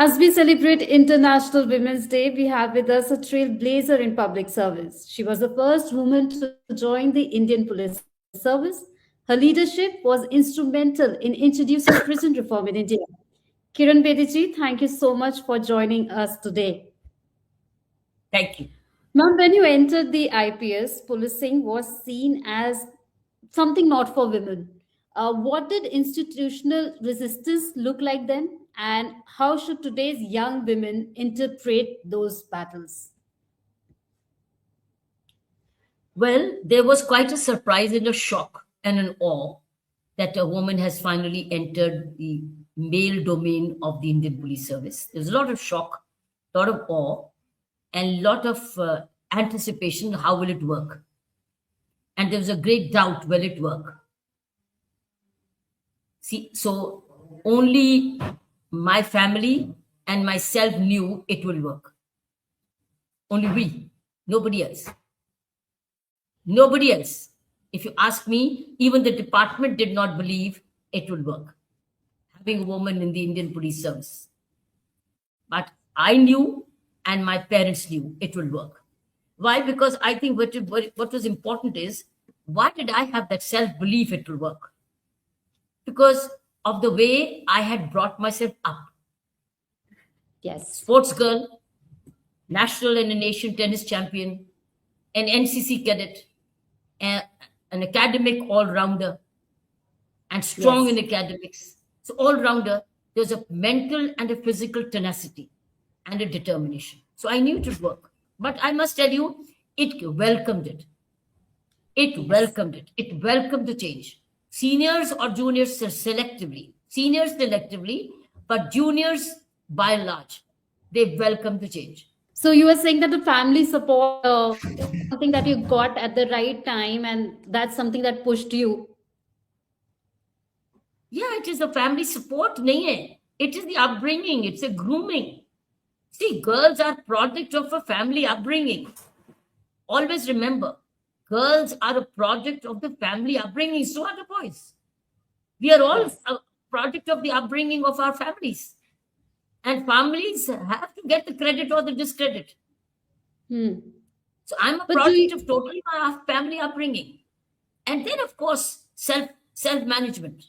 As we celebrate International Women's Day, we have with us a trailblazer in public service. She was the first woman to join the Indian Police Service. Her leadership was instrumental in introducing prison reform in India. Kiran Bediji, thank you so much for joining us today. Thank you. Ma'am, when you entered the IPS, policing was seen as something not for women. What did institutional resistance look like then? And how should today's young women interpret those battles? Well, there was quite a surprise and a shock and an awe that a woman has finally entered the male domain of the Indian Police Service. There's a lot of shock, a lot of awe, and a lot of anticipation. How will it work? And there was a great doubt, will it work? See, so only my family and myself knew it will work. Only we, nobody else. Nobody else. If you ask me, even the department did not believe it would work, having a woman in the Indian Police Service. But I knew and my parents knew it will work. Why? Because I think what was important is, why did I have that self belief it will work? Because of the way I had brought myself up. Yes. Sports girl, national and a nation tennis champion, an NCC cadet, an academic all-rounder, and strong Yes. in academics. So all-rounder, there's a mental and a physical tenacity and a determination. So I knew it would work. But I must tell you, it welcomed it. It Yes. welcomed it. It welcomed the change. Seniors or juniors selectively. Seniors selectively, but juniors by and large, they welcomed the change. So you were saying that the family support is something that you got at the right time, and that's something that pushed you. Yeah, it is a family support. nahi hai. It is the upbringing. It's a grooming. See, girls are product of a family upbringing. Always remember, girls are a product of the family upbringing. So are the boys. We are all Yes. a product of the upbringing of our families. And families have to get the credit or the discredit. Hmm. So I'm a But do product you, of totally my family upbringing. And then, of course, self management.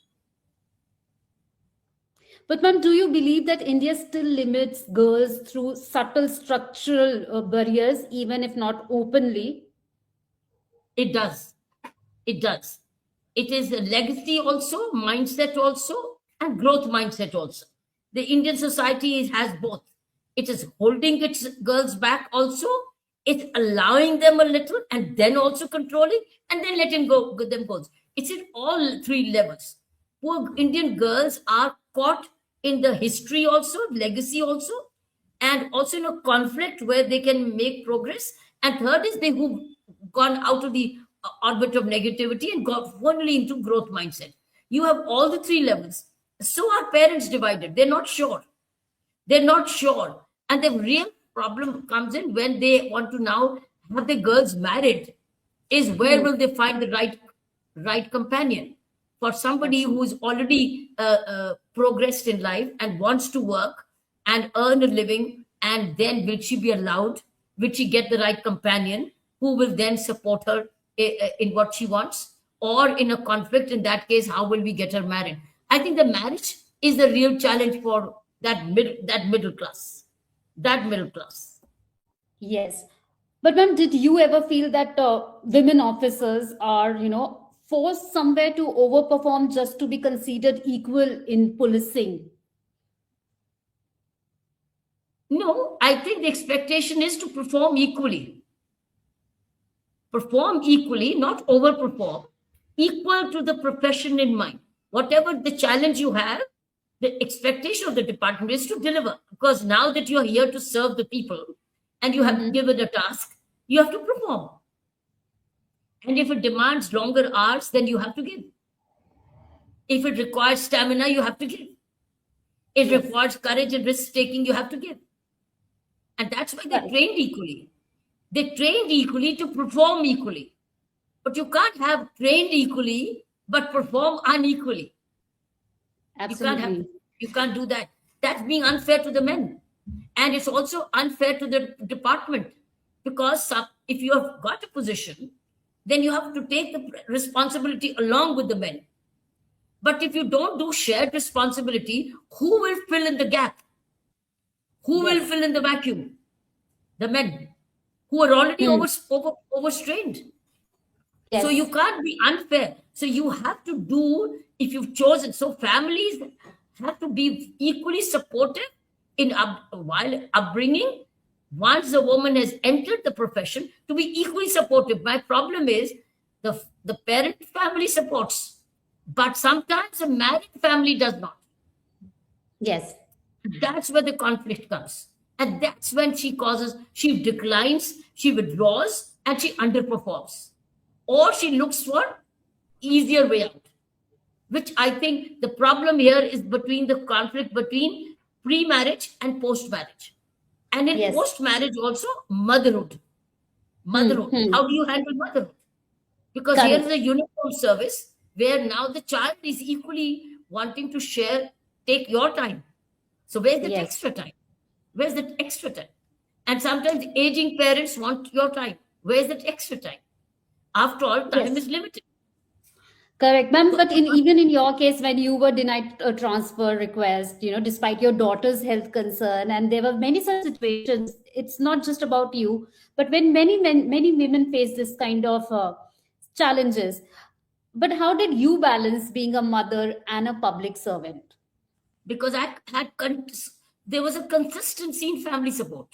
but ma'am, do you believe that India still limits girls through subtle structural barriers, even if not openly? It does. It does. It is a legacy also, mindset also, and growth mindset also. The Indian society has both. It is holding its girls back also. It's allowing them a little and then also controlling and then letting go them go. It's in all three levels. Poor Indian girls are caught in the history also, legacy also, and also in a conflict where they can make progress. And third is they who've gone out of the orbit of negativity and got only into growth mindset. You have all the three levels. So are parents divided. They're not sure. They're not sure. And the real problem comes in when they want to now have the girls married, is where Hmm. will they find the right companion for somebody Absolutely. who's already progressed in life and wants to work and earn a living, and then will she be allowed, will she get the right companion who will then support her in what she wants, or in a conflict, in that case how will we get her married? I think the marriage is the real challenge for that middle class. Yes. But ma'am, did you ever feel that women officers are, forced somewhere to overperform just to be considered equal in policing? No, I think the expectation is to perform equally, not overperform, equal to the profession in mind. Whatever the challenge you have, the expectation of the department is to deliver. Because now that you're here to serve the people and you have Mm-hmm. given a task, you have to perform. And if it demands longer hours, then you have to give. If it requires stamina, you have to give. It Yes. requires courage and risk taking, you have to give. And that's why they're Right. trained equally. They're trained equally to perform equally. But you can't have trained equally but perform unequally. You can't have Absolutely. you can't do that. That's being unfair to the men. And it's also unfair to the department, because if you have got a position, then you have to take the responsibility along with the men. But if you don't do shared responsibility, who will fill in the gap? Who will Yes. fill in the vacuum? The men who are already overstrained. So Yes. you can't be unfair. So you have to do, if you've chosen. So families have to be equally supportive in while upbringing. Once the woman has entered the profession, to be equally supportive. My problem is the parent family supports, but sometimes the married family does not. Yes. That's where the conflict comes. And that's when she declines, she withdraws, and she underperforms. Or she looks for easier way out. Which I think the problem here is between the conflict between pre-marriage and post-marriage. And in Yes. post-marriage also, motherhood. Motherhood. Hmm. How do you handle motherhood? Because here is Correct. a uniform service where now the child is equally wanting to take your time. So where's that Yes. extra time? Where's that extra time? And sometimes aging parents want your time. Where's that extra time? After all, time Yes. is limited. Correct, ma'am. So, But even in your case, when you were denied a transfer request, despite your daughter's health concern, and there were many such situations. It's not just about you, but when many women face this kind of challenges. But how did you balance being a mother and a public servant? because there was a consistency in family support.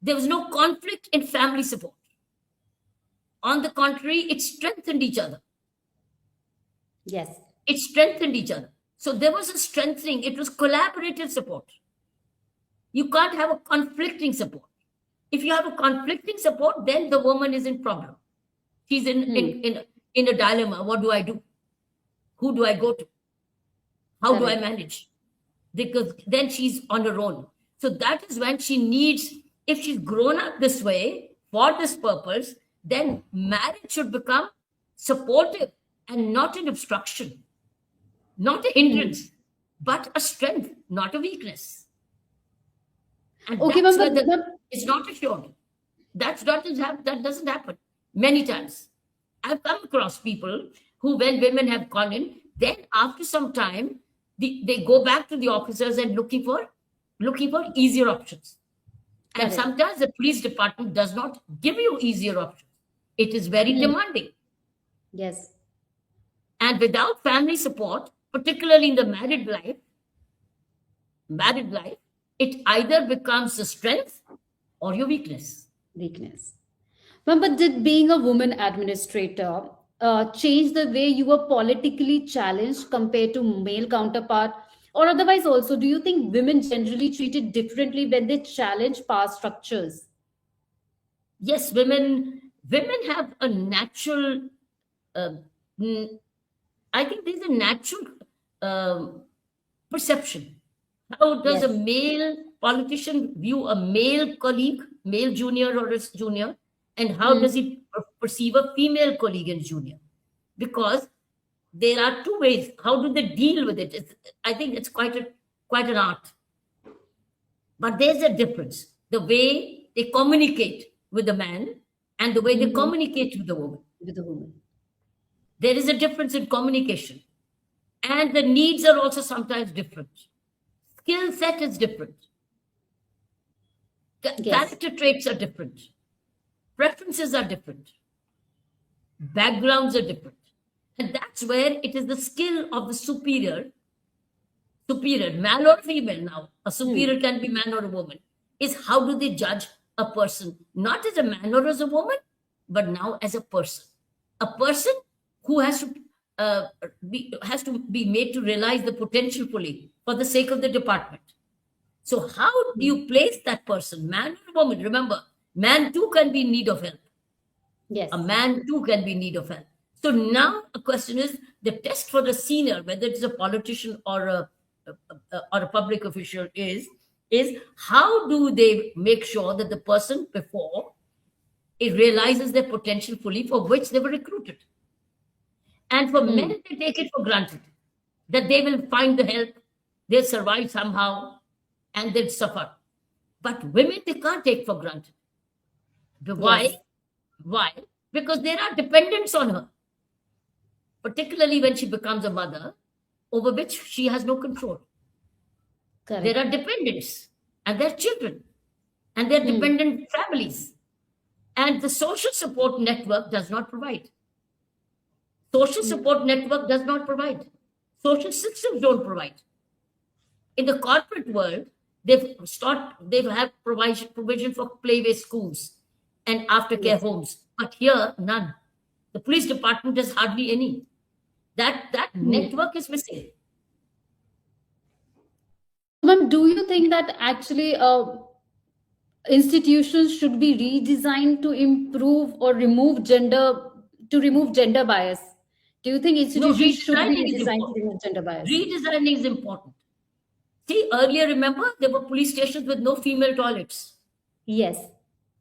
There was no conflict in family support. On the contrary, it strengthened each other. Yes. It strengthened each other. So there was a strengthening. It was collaborative support. You can't have a conflicting support. If you have a conflicting support, then the woman is in problem. She's in a dilemma. What do I do? Who do I go to? How do I Correct. manage? Because then she's on her own. So that is when she needs, if she's grown up this way for this purpose, then marriage should become supportive and not an obstruction, not a hindrance, but a strength, not a weakness. And Okay, that's ma'am. where But it's not assured. That doesn't happen many times. I've come across people who, when women have gone in, then after some time, they go back to the officers and looking for easier options. And correct. sometimes the police department does not give you easier options. It is very demanding. Yes. And without family support, particularly in the married life, it either becomes a strength or your weakness. Weakness. Ma'am, but did being a woman administrator change the way you were politically challenged compared to male counterpart? Or otherwise, also, do you think women generally treated differently when they challenge power structures? Yes, women have a natural. Uh, mm, I think there's a natural um perception. How does a Yes, male politician view a male colleague, male junior or his junior, and how does hmm. he perceive a female colleague and junior? Because there are two ways. How do they deal with it? I think it's quite an art. But there's a difference. The way they communicate with the man and the way they Hmm. communicate with the woman. With the woman. There is a difference in communication. And the needs are also sometimes different. Skill set is different. Yes, Character traits are different. Preferences are different. Backgrounds are different. And that's where it is the skill of the superior, male or female now. A superior can be man or a woman. Is how do they judge a person, not as a man or as a woman, but now as a person. A person who has to be made to realize the potential fully for the sake of the department. So how do you place that person, man or woman? Remember, man too can be in need of help. yes. A man too can be in need of help. So now a question is the test for the senior, whether it's a politician or a public official, is how do they make sure that the person before it realizes their potential fully for which they were recruited. And for men, they take it for granted that they will find the help, They'll survive somehow and they'll suffer. But women, they can't take for granted. Why? Yes. Why? Because there are dependents on her, particularly when she becomes a mother, over which she has no control. Correct. There are dependents and their children and their dependent families. And the social support network does not provide. Social support network does not provide. Social systems don't provide. In the corporate world, they have provision for playway schools and aftercare Yes. homes. But here, none. The police department has hardly any. That network is missing. Ma'am, do you think that actually institutions should be redesigned to improve or remove gender bias? Do you think institutions should be redesigning is redesigned to important. remove gender bias? Redesigning is important. See, earlier, remember, there were police stations with no female toilets. Yes.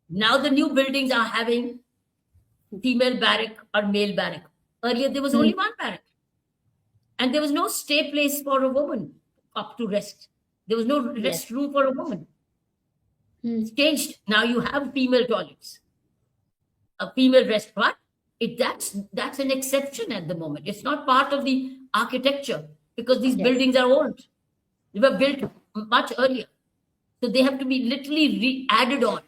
Now the new buildings are having female barrack or male barrack. Earlier, there was only one barrack. And there was no stay place for a woman up to rest. There was no rest room for a woman. It's changed. Now you have female toilets, a female rest. But that's an exception at the moment. It's not part of the architecture because these buildings are old. They were built much earlier. So they have to be literally added on.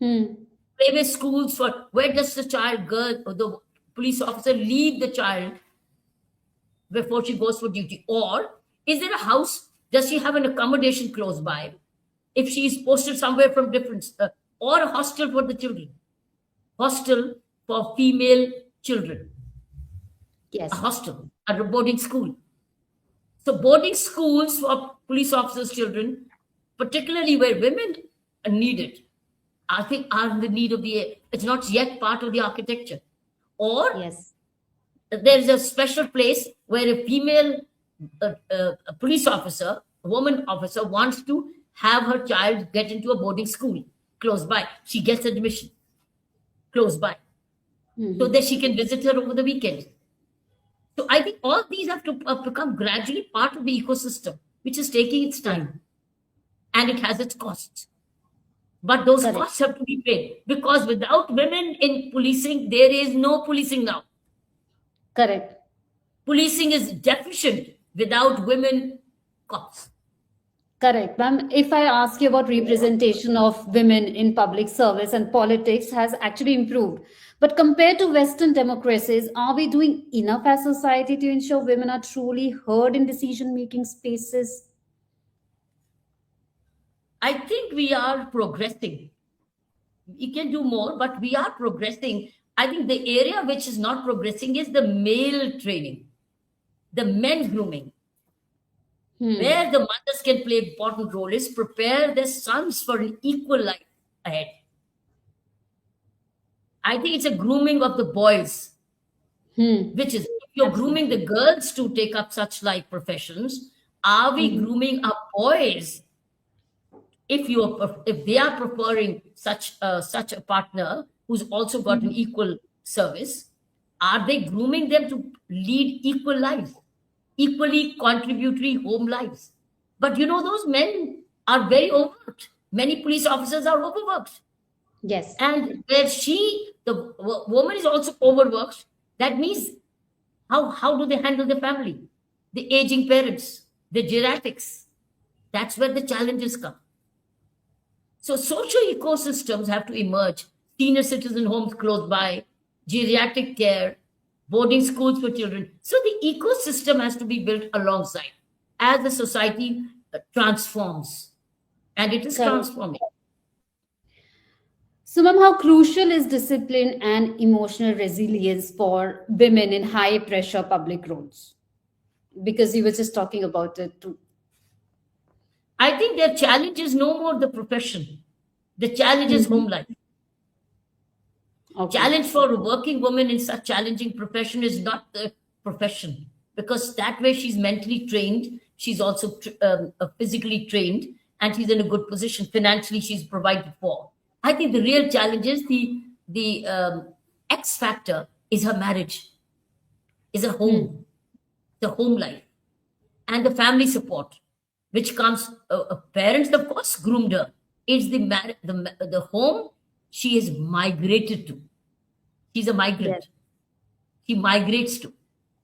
Private schools for where does the girl, or the police officer leave the child before she goes for duty? Or is there a house? Does she have an accommodation close by? If she is posted somewhere from different, or a hostel for the children, hostel for female children, Yes. a hostel, a boarding school. So boarding schools for police officers' children, particularly where women are needed, I think are in the need of it's not yet part of the architecture. Or Yes. there's a special place where a female a police officer, a woman officer, wants to have her child get into a boarding school close by. She gets admission close by so that she can visit her over the weekend. So I think all these have to become gradually part of the ecosystem, which is taking its time and it has its costs. But those Correct. costs have to be paid because without women in policing, there is no policing now. Correct. Policing is deficient without women cops. Correct, ma'am. If I ask you about representation of women in public service and politics has actually improved. But compared to Western democracies, are we doing enough as society to ensure women are truly heard in decision-making spaces? I think we are progressing. We can do more, but we are progressing. I think the area which is not progressing is the male training, the men grooming. Where the mothers can play important role is prepare their sons for an equal life ahead. I think it's a grooming of the boys, which is if you're grooming the girls to take up such like professions, are we grooming our boys? If they are preferring such a partner who's also got an equal service, are they grooming them to lead equal lives? Equally contributory home lives. But those men are very overworked. Many police officers are overworked. Yes. And where the woman is also overworked, that means how do they handle the family? The aging parents, the geriatrics. That's where the challenges come. So social ecosystems have to emerge. Senior citizen homes close by, geriatric care, boarding schools for children. So the ecosystem has to be built alongside as the society transforms. And it is Correct. transforming. So, ma'am, how crucial is discipline and emotional resilience for women in high pressure public roles? Because you were just talking about it too. I think their challenge is no more the profession. The challenge is home life. Okay. Challenge for a working woman in such challenging profession is not the profession, because that way she's mentally trained, she's also physically trained, and she's in a good position. Financially, she's provided for. I think the real challenge is the X factor is her marriage, is her home, the home life. and the family support, which comes, parents, of course, groomed her. It's the home she is migrated to. She's a migrant. Yes. She migrates to.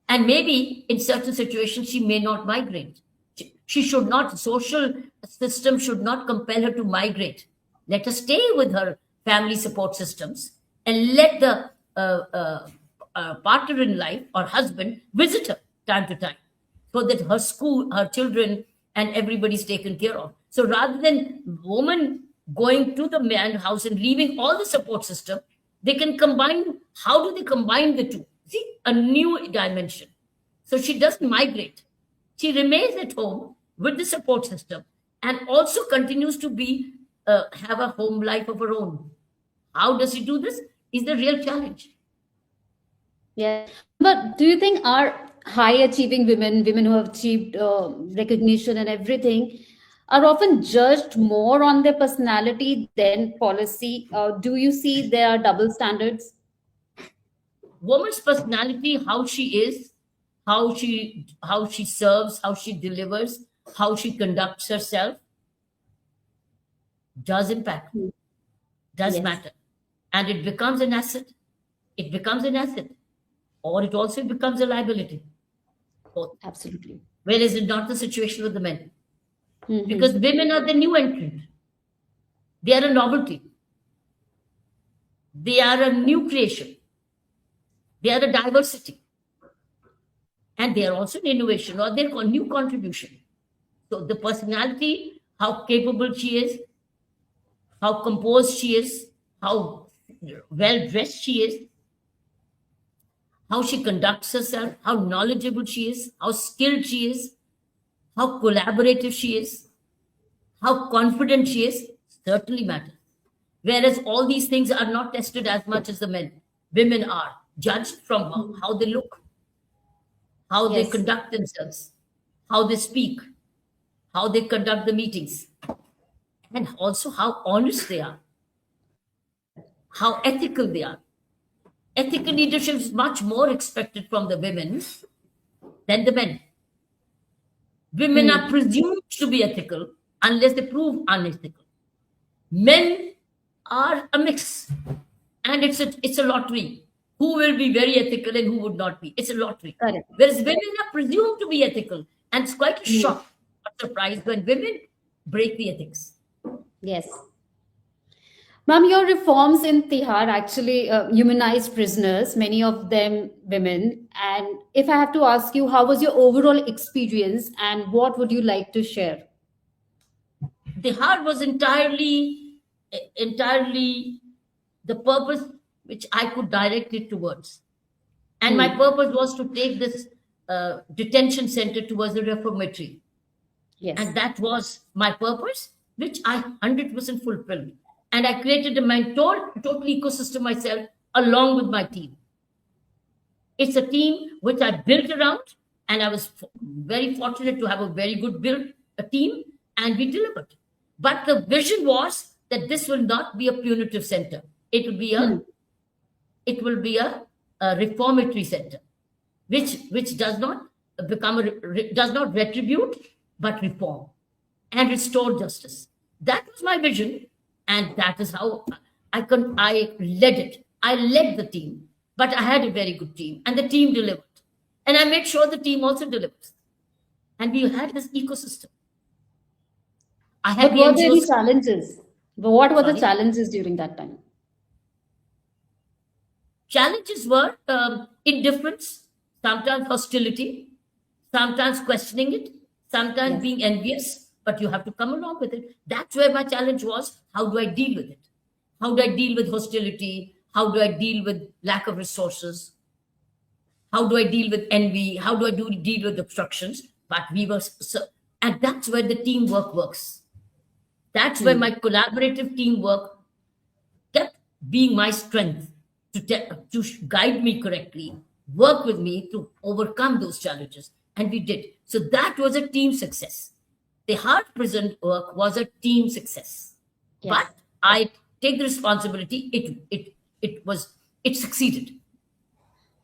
And maybe in certain situations, she may not migrate. She should not, social system should not compel her to migrate. Let her stay with her family support systems and let the partner in life or husband visit her time to time so that her school, her children, and everybody's taken care of. So rather than woman going to the man house and leaving all the support system, they can combine. How do they combine the two? See, a new dimension. So she doesn't migrate. She remains at home with the support system and also continues to be have a home life of her own. How does she do this? Is the real challenge. Yeah. But do you think our high achieving women, women who have achieved recognition and everything, are often judged more on their personality than policy? Do you see there are double standards? Woman's personality, how she is, how she serves, how she delivers, how she conducts herself, does impact, Hmm. does Yes, matter, and it becomes an asset. It becomes an asset, or it also becomes a liability. Both. absolutely. Whereas it's not the situation with the men, because Hmm. women are the new entrant. They are a novelty. They are a new creation. They are a diversity, and they are also an innovation or their new contribution. So the personality, how capable she is, how composed she is, how well dressed she is, how she conducts herself, how knowledgeable she is, how skilled she is, how collaborative she is, how confident she is, certainly matters. Whereas all these things are not tested as much as the men. Women are judged from how they look, how they Yes. conduct themselves, how they speak, how they conduct the meetings, and also how honest they are, how ethical they are. Ethical leadership is much more expected from the women than the men. Women are Hmm. presumed to be ethical unless they prove unethical. Men are a mix, and it's a lottery. Who will be very ethical and who would not be? It's a lottery. Correct. Whereas women are presumed to be ethical, and it's quite a Hmm. shock or surprise when women break the ethics. Yes. Ma'am, your reforms in Tihar actually humanized prisoners, many of them women. And if I have to ask you, how was your overall experience and what would you like to share? The heart was entirely the purpose which I could direct it towards. And my Hmm. purpose was to take this detention center towards the reformatory. Yes. And that was my purpose, which I 100% fulfilled. And I created my total ecosystem myself along with my team. It's a team which I built around, and I was very fortunate to have a very good build a team, and we delivered. But the vision was that this will not be a punitive center. It will be Hmm. a reformatory center, which does not does not retribute but reform and restore justice. That was my vision, and that is how I led it. I led the team, but I had a very good team, and the team delivered, and I made sure the team also delivers, and we had this ecosystem. I had But the were there any NGOs. challenges? What were the Sorry. challenges during that time? Challenges were indifference, sometimes hostility, sometimes questioning it, sometimes Yes. being envious, but you have to come along with it. That's where my challenge was. How do I deal with it? How do I deal with hostility? How do I deal with lack of resources? How do I deal with envy? How do I deal with obstructions? But we were, and that's where the teamwork works. That's where Hmm. my collaborative teamwork kept being my strength to guide me correctly, work with me to overcome those challenges. And we did. So that was a team success. The Heart Prison work was a team success. But Yes. I take the responsibility. It succeeded.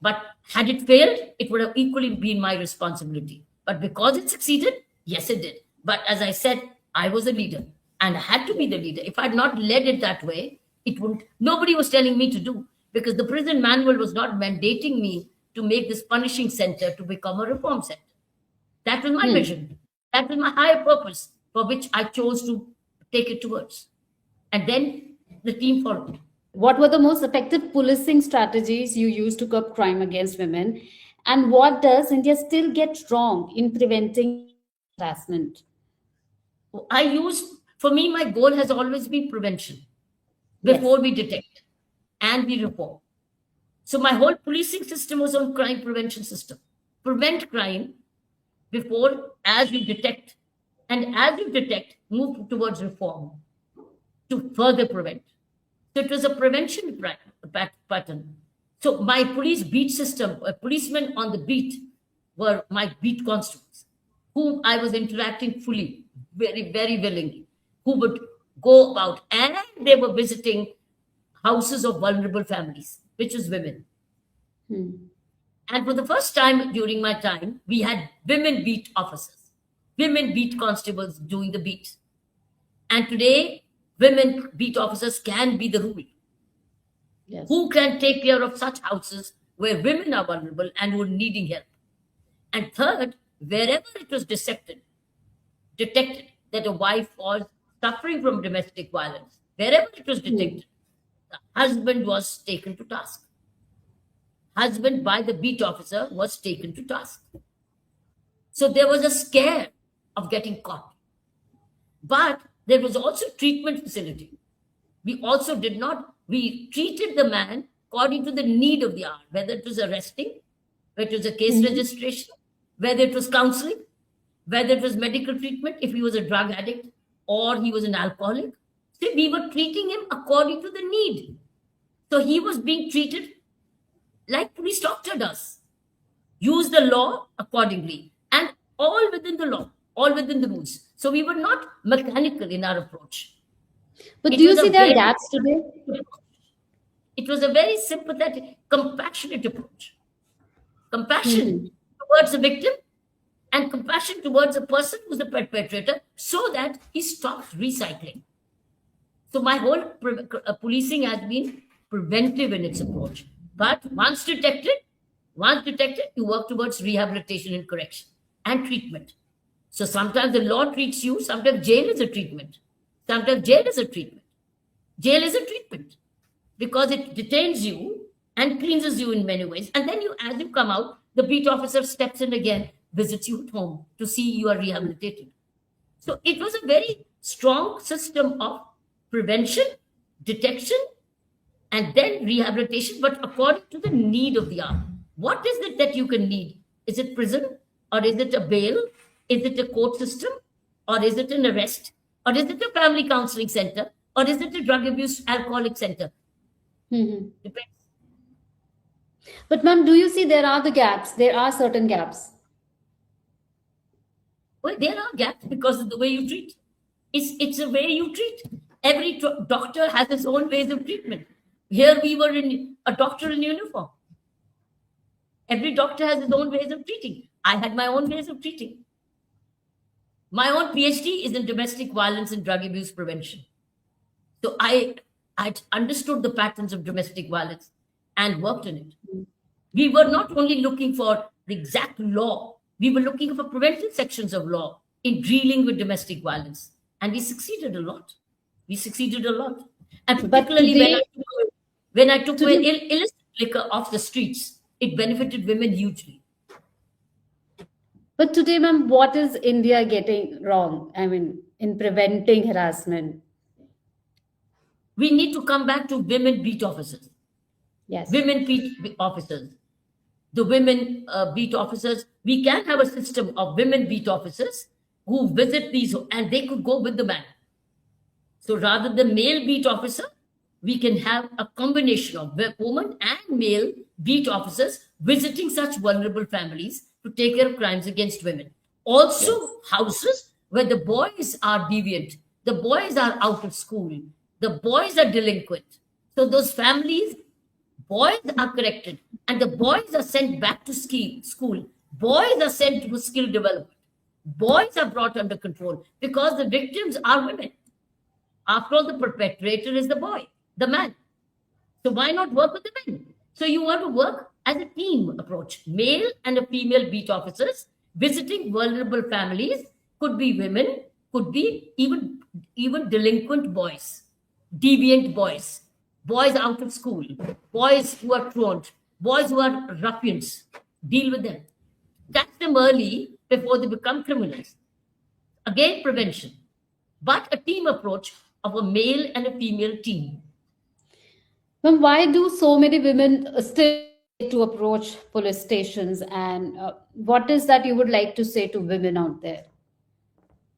But had it failed, it would have equally been my responsibility. But because it succeeded, yes, it did. But as I said, I was a leader and I had to be the leader. If I had not led it that way, it wouldn't, nobody was telling me to do, because the prison manual was not mandating me to make this punishing center to become a reform center. That was my vision. That was my higher purpose for which I chose to take it towards. And then the team followed. What were the most effective policing strategies you used to curb crime against women? And what does India still get wrong in preventing harassment? For me, my goal has always been prevention before we detect and we report. So my whole policing system was on crime prevention system. Prevent crime before, as you detect, and as you detect, move towards reform to further prevent. So it was a prevention pattern. So my police beat system, policemen on the beat were my beat constables, whom I was interacting fully, very, very willingly, who would go about, and they were visiting houses of vulnerable families, which is women. And for the first time during my time, we had women beat officers, women beat constables doing the beat. And today, women beat officers can be the rule. Yes. Who can take care of such houses where women are vulnerable and who are needing help? And third, wherever it was detected that a wife was suffering from domestic violence, wherever it was detected, the husband was taken to task. Husband by the beat officer was taken to task. So there was a scare of getting caught. But there was also treatment facility. We treated the man according to the need of the hour, whether it was arresting, whether it was a case registration, whether it was counseling, whether it was medical treatment, if he was a drug addict or he was an alcoholic. So we were treating him according to the need. So he was being treated like police doctor does. Use the law accordingly, and all within the law, all within the rules. So we were not mechanical in our approach. But It do you was a see there are very- gaps today? It was a very sympathetic, compassionate approach. Compassion towards the victim and compassion towards the person who's the perpetrator, so that he stops recycling. So my whole policing has been preventive in its approach. But once detected, you work towards rehabilitation and correction and treatment. So sometimes the law treats you, sometimes jail is a treatment. Sometimes jail is a treatment. Jail is a treatment because it detains you and cleanses you in many ways. And then as you come out, the beat officer steps in again, visits you at home to see you are rehabilitated. So it was a very strong system of prevention, detection, and then rehabilitation, but according to the need of the hour. What is it that you can need? Is it prison? Or is it a bail? Is it a court system? Or is it an arrest? Or is it a family counseling center? Or is it a drug abuse alcoholic center? Depends. But ma'am, do you see there are the gaps? There are certain gaps. Well, there are gaps because of the way you treat. It's a way you treat. Every doctor has his own ways of treatment. Here we were in a doctor in uniform. Every doctor has his own ways of treating. I had my own ways of treating. My own PhD is in domestic violence and drug abuse prevention. So I understood the patterns of domestic violence and worked on it. We were not only looking for the exact law, we were looking for preventive sections of law in dealing with domestic violence. And we succeeded a lot. And particularly today- when I took away illicit liquor off the streets, it benefited women hugely. But today, ma'am, what is India getting wrong? I mean, in preventing harassment? We need to come back to women beat officers. Yes. Women beat officers. The women beat officers, we can have a system of women beat officers who visit these, and they could go with the man. So rather than male beat officer, we can have a combination of women and male beat officers visiting such vulnerable families to take care of crimes against women. Also, houses where the boys are deviant, the boys are out of school, the boys are delinquent. So those families, boys are corrected, and the boys are sent back to school Boys are sent to skill development. Boys are brought under control because the victims are women. After all, the perpetrator is the boy, the man. So why not work with the men? So you want to work as a team approach. Male and a female beat officers visiting vulnerable families, could be women, could be even delinquent boys, deviant boys, boys out of school, boys who are truant, boys who are ruffians. Deal with them. Catch them early before they become criminals. Again, prevention, but a team approach of a male and a female team. Ma'am, why do so many women still to approach police stations? And what is that you would like to say to women out there?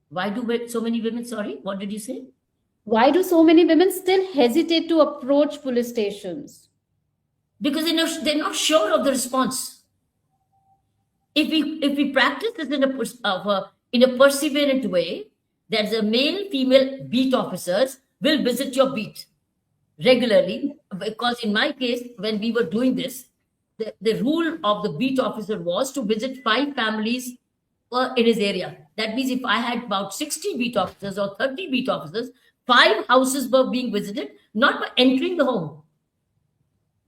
Why do so many women? Sorry, what did you say? Why do so many women still hesitate to approach police stations? Because they're not sure of the response. If we practice this in a perseverant way, there's a male female beat officers will visit your beat regularly. Because in my case, when we were doing this, the rule of the beat officer was to visit 5 families in his area. That means if I had about 60 beat officers or 30 beat officers, 5 houses were being visited, not by entering the home,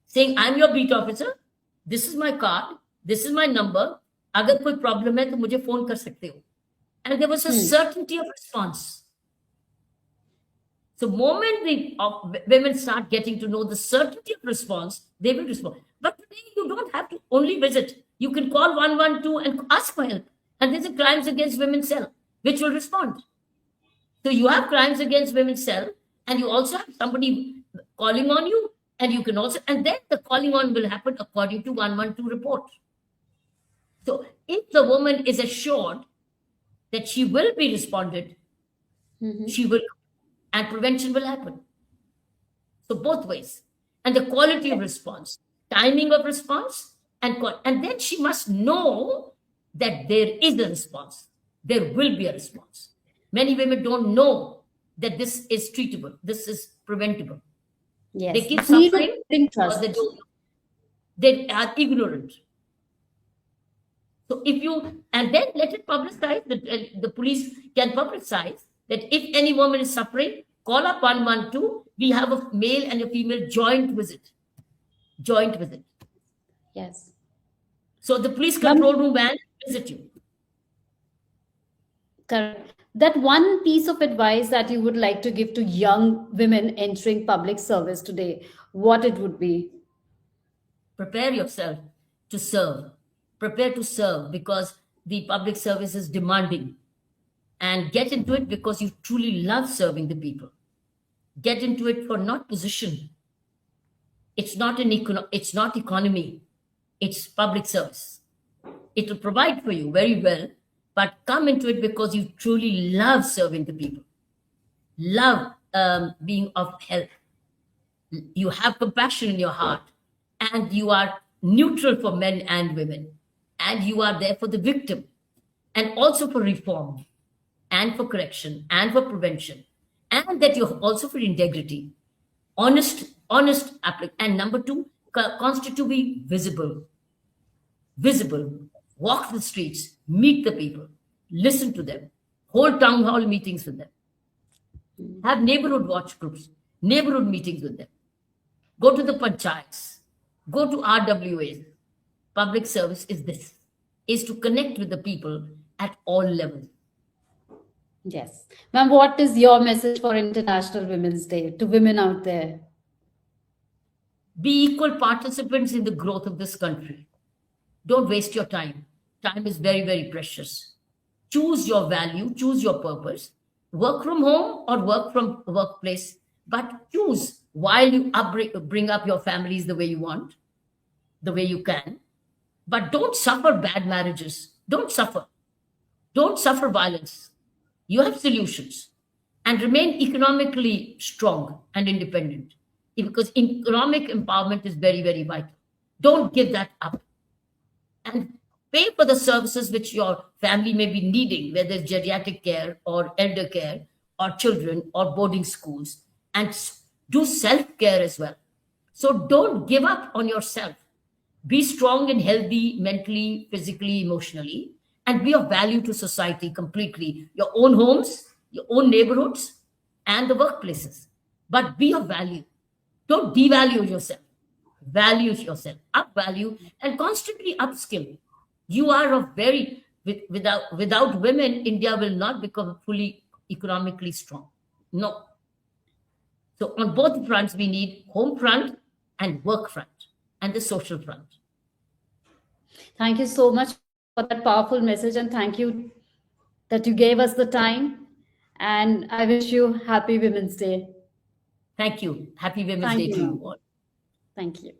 saying, I'm your beat officer, this is my card, this is my number, अगर कोई problem है तो मुझे phone कर सकते हो. And there was a certainty of response. So moment women start getting to know the certainty of response, they will respond. But today you don't have to only visit. You can call 112 and ask for help. And there's a crimes against women cell, which will respond. So you have crimes against women cell, and you also have somebody calling on you, and you can also, and then the calling on will happen according to 112 report. So if the woman is assured that she will be responded, she will, and prevention will happen. So both ways. And the quality of response, timing of response, and then she must know that there is a response. There will be a response. Many women don't know that this is treatable, this is preventable. Yes. They keep Need a suffering building because trust. they are ignorant. So if you, and then let it publicize, the police can publicize that if any woman is suffering, call up 112. We have a male and a female joint visit. Joint visit. Yes. So the police control room van visit you. Correct. That one piece of advice that you would like to give to young women entering public service today, what it would be? Prepare yourself to serve. Prepare to serve because the public service is demanding. And get into it because you truly love serving the people. Get into it for not position. It's not it's not economy. It's public service. It will provide for you very well, but come into it because you truly love serving the people. Love being of help. You have compassion in your heart, and you are neutral for men and women, and you are there for the victim, and also for reform, and for correction, and for prevention, and that you're also for integrity, honest and number 2, constitute to be visible, walk the streets, meet the people, listen to them, hold town hall meetings with them, have neighborhood watch groups, neighborhood meetings with them, go to the panchayats, go to RWAs. Public service is to connect with the people at all levels. Yes. Ma'am, what is your message for International Women's Day to women out there? Be equal participants in the growth of this country. Don't waste your time. Time is very, very precious. Choose your value, choose your purpose. Work from home or work from workplace, but choose while you bring up your families the way you want, the way you can. But don't suffer bad marriages. Don't suffer. Don't suffer violence. You have solutions. And remain economically strong and independent. Because economic empowerment is very, very vital. Don't give that up. And pay for the services which your family may be needing, whether it's geriatric care or elder care or children or boarding schools. And do self-care as well. So don't give up on yourself. Be strong and healthy mentally, physically, emotionally, and be of value to society completely. Your own homes, your own neighborhoods, and the workplaces. But be of value. Don't devalue yourself. Value yourself, up value, and constantly upskill. You are of very without women, India will not become fully economically strong. No. So on both fronts, we need home front and work front and the social front. Thank you so much for that powerful message, and thank you that you gave us the time. And I wish you happy Women's Day. Thank you. Happy Women's Thank Day you, to ma'am. you all. Thank you.